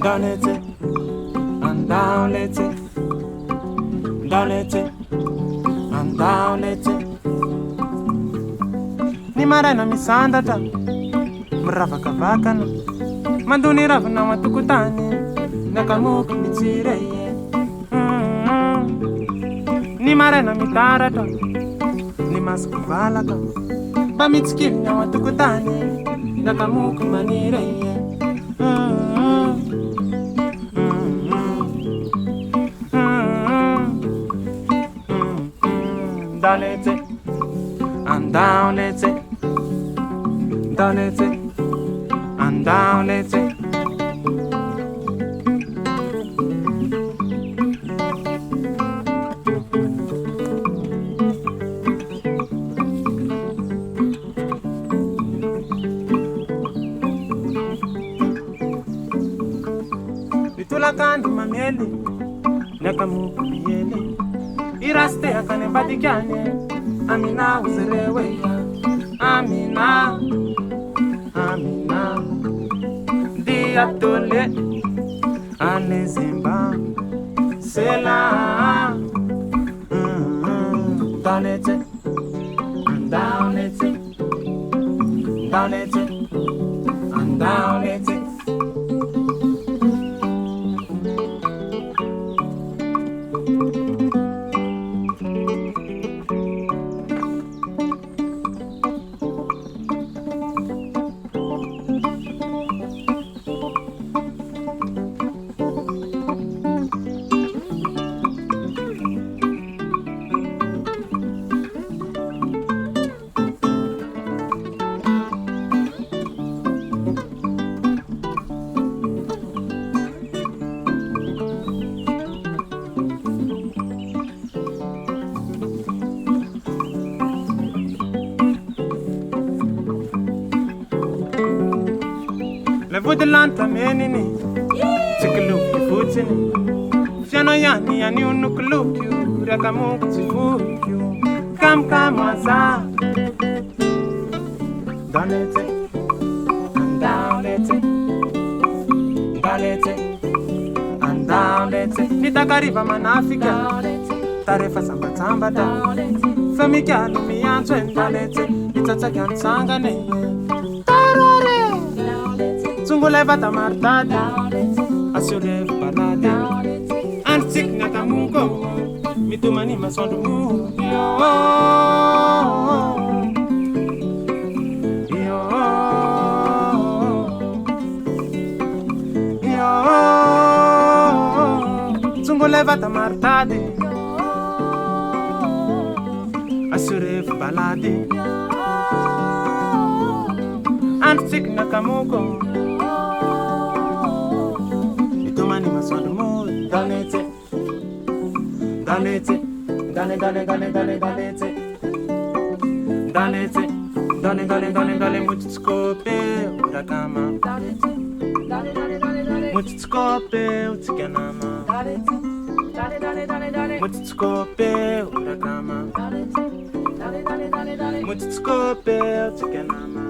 Dalete, and downlete, dalete, and downlete. Ni marana misandata, mravakavakana, manduni ravana matukutani, nakamuki mitireye. Ni marana mitarata, ni maskuvalaka, bamitskilnya matukutani, nakamuki manireye. Dalete, and downlete, dalete, and downlete. Vitula kandi mameli, nakamuku biyeli. Iraste akane badikyane, Amina uzereweya, Amina, Amina. Diatole, anezimba, sela. Dalete, and downlete, dalete, and downlete. Le vodilanta menini, tikluki futini. Fiano yani yani unukluki, rakamuki tifuki. Kam waza. Dalete, and downlete, dalete, and downlete. Nitakariva manafika, tarefa samba tamba da. Famika lumi antwen dalete, nitataka nsangane. Tarore. Zunguleva tamartade, asyoleva balade. Antik nakamuko, mitumani masondumu. Zunguleva tamartade, asyoleva balade. Antik nakamuko. Dalete, dalete, dalete, dalete, dalete, mutskope, urakama. Mutskope, utikanama. Mutskope, urakama. Mutskope, utikanama.